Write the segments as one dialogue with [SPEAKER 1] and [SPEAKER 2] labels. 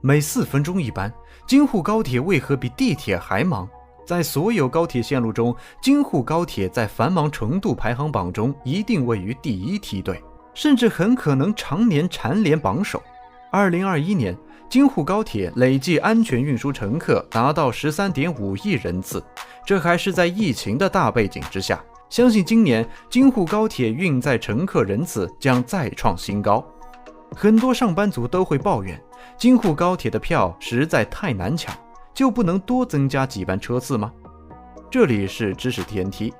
[SPEAKER 1] 每4分钟一班，京沪高铁为何比地铁还忙？在所有高铁线路中，京沪高铁在繁忙程度排行榜中一定位于第1梯队，甚至很可能常年蝉联榜首。2021年，京沪高铁累计安全运输乘客达到13.5亿人次，这还是在疫情的大背景之下。相信今年京沪高铁运载乘客人次将再创新高。很多上班族都会抱怨，京沪高铁的票实在太难抢，就不能多增加几班车次吗？这里是知识 TNT，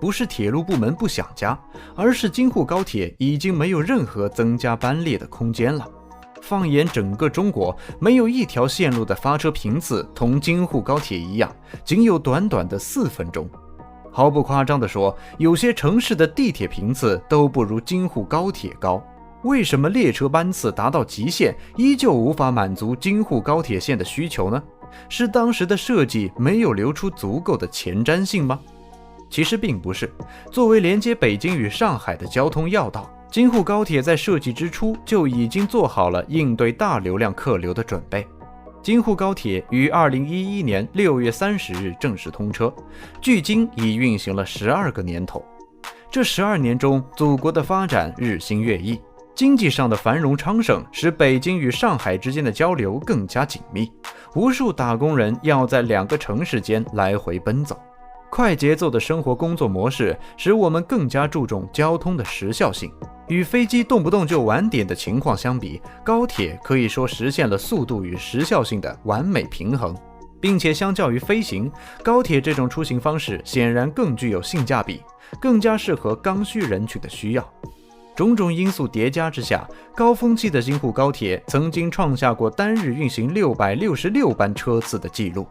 [SPEAKER 1] 不是铁路部门不想加，而是京沪高铁已经没有任何增加班列的空间了。放眼整个中国，没有一条线路的发车频次同京沪高铁一样，仅有短短的4分钟。毫不夸张地说，有些城市的地铁频次都不如京沪高铁高。为什么列车班次达到极限，依旧无法满足京沪高铁线的需求呢？是当时的设计没有留出足够的前瞻性吗？其实并不是。作为连接北京与上海的交通要道，京沪高铁在设计之初就已经做好了应对大流量客流的准备。京沪高铁于2011年6月30日正式通车，距今已运行了12个年头。这12年中，祖国的发展日新月异，经济上的繁荣昌盛使北京与上海之间的交流更加紧密，无数打工人要在2个城市间来回奔走。快节奏的生活工作模式使我们更加注重交通的时效性。与飞机动不动就晚点的情况相比，高铁可以说实现了速度与时效性的完美平衡，并且相较于飞行，高铁这种出行方式显然更具有性价比，更加适合刚需人群的需要。种种因素叠加之下，高峰期的京沪高铁曾经创下过单日运行666班车次的记录。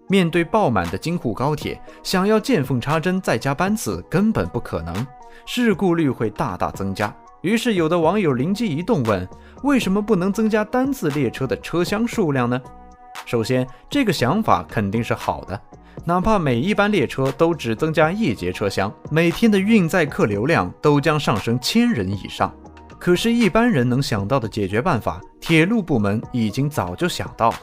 [SPEAKER 1] 面对爆满的京沪高铁，想要见缝插针再加班次根本不可能，事故率会大大增加。于是有的网友灵机一动问，为什么不能增加单次列车的车厢数量呢？首先，这个想法肯定是好的，哪怕每一班列车都只增加1节车厢，每天的运载客流量都将上升1000人以上。可是一般人能想到的解决办法，铁路部门已经早就想到了。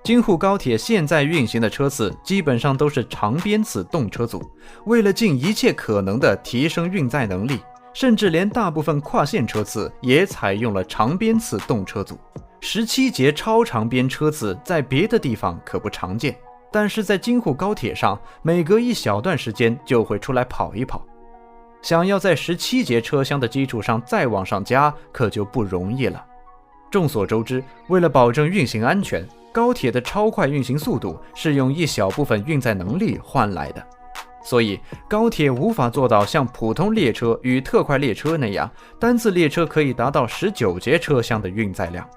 [SPEAKER 1] 京沪高铁现在运行的车次基本上都是长编次动车组，为了尽一切可能的提升运载能力，甚至连大部分跨线车次也采用了长编次动车组。17节超长编车次在别的地方可不常见，但是在京沪高铁上，每隔一小段时间就会出来跑一跑。想要在17节车厢的基础上再往上加，可就不容易了。众所周知，为了保证运行安全，高铁的超快运行速度是用一小部分运载能力换来的，所以高铁无法做到像普通列车与特快列车那样，单次列车可以达到19节车厢的运载量。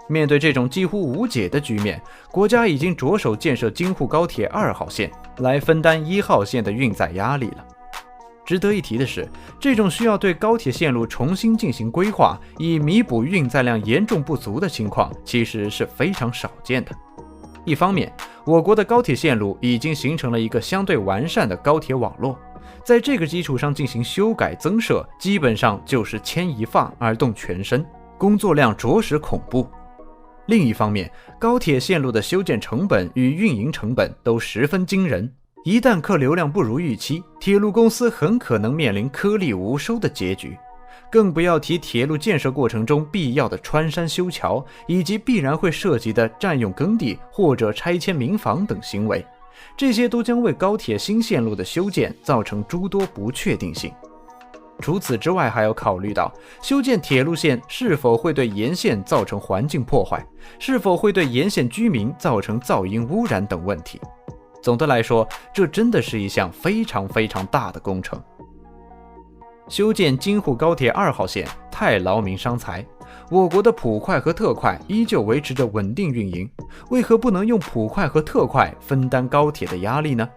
[SPEAKER 1] 面对这种几乎无解的局面，国家已经着手建设京沪高铁2号线，来分担1号线的运载压力了。值得一提的是，这种需要对高铁线路重新进行规划，以弥补运载量严重不足的情况，其实是非常少见的。一方面，我国的高铁线路已经形成了一个相对完善的高铁网络，在这个基础上进行修改增设，基本上就是牵一发而动全身，工作量着实恐怖。另一方面，高铁线路的修建成本与运营成本都十分惊人，一旦客流量不如预期，铁路公司很可能面临颗粒无收的结局。更不要提铁路建设过程中必要的穿山修桥，以及必然会涉及的占用耕地或者拆迁民房等行为，这些都将为高铁新线路的修建造成诸多不确定性。除此之外，还要考虑到修建铁路线是否会对沿线造成环境破坏，是否会对沿线居民造成噪音污染等问题。总的来说，这真的是一项非常非常大的工程。修建京沪高铁2号线太劳民伤财，我国的普快和特快依旧维持着稳定运营，为何不能用普快和特快分担高铁的压力呢？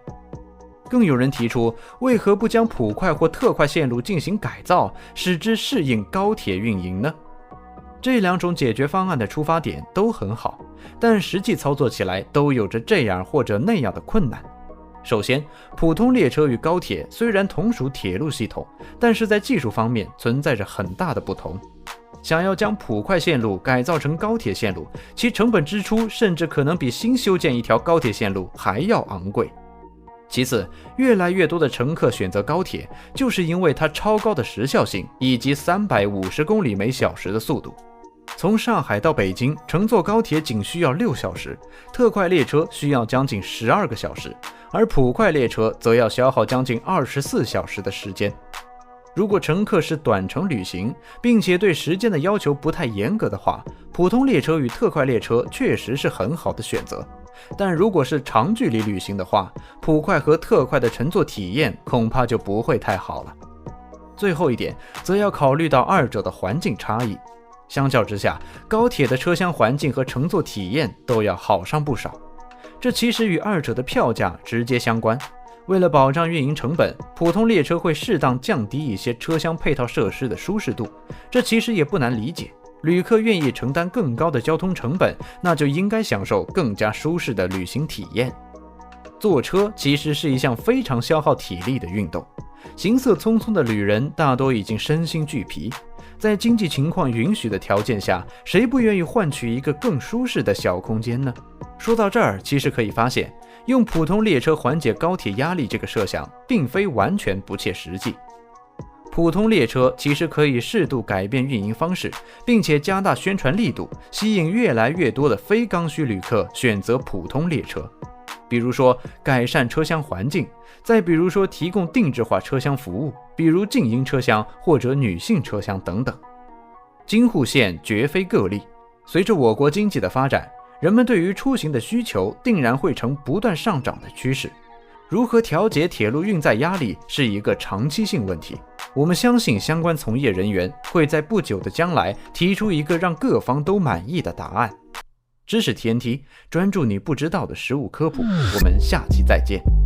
[SPEAKER 1] 更有人提出，为何不将普快或特快线路进行改造，使之适应高铁运营呢？这2种解决方案的出发点都很好，但实际操作起来都有着这样或者那样的困难。首先，普通列车与高铁虽然同属铁路系统，但是在技术方面存在着很大的不同。想要将普快线路改造成高铁线路，其成本支出甚至可能比新修建一条高铁线路还要昂贵。其次，越来越多的乘客选择高铁，就是因为它超高的时效性以及350公里每小时的速度。从上海到北京，乘坐高铁仅需要6小时，特快列车需要将近12个小时，而普快列车则要消耗将近24小时的时间。如果乘客是短程旅行，并且对时间的要求不太严格的话，普通列车与特快列车确实是很好的选择。但如果是长距离旅行的话，普快和特快的乘坐体验恐怕就不会太好了。最后一点，则要考虑到二者的环境差异。相较之下，高铁的车厢环境和乘坐体验都要好上不少，这其实与二者的票价直接相关。为了保障运营成本，普通列车会适当降低一些车厢配套设施的舒适度，这其实也不难理解。旅客愿意承担更高的交通成本，那就应该享受更加舒适的旅行体验。坐车其实是一项非常消耗体力的运动，行色匆匆的旅人大多已经身心俱疲，在经济情况允许的条件下，谁不愿意换取一个更舒适的小空间呢？说到这儿，其实可以发现，用普通列车缓解高铁压力这个设想，并非完全不切实际。普通列车其实可以适度改变运营方式，并且加大宣传力度，吸引越来越多的非刚需旅客选择普通列车。比如说改善车厢环境，再比如说提供定制化车厢服务，比如静音车厢或者女性车厢等等。京沪线绝非个例，随着我国经济的发展，人们对于出行的需求定然会呈不断上涨的趋势。如何调节铁路运载压力是一个长期性问题，我们相信相关从业人员会在不久的将来提出一个让各方都满意的答案。知识 TNT， 专注你不知道的实务科普，我们下期再见。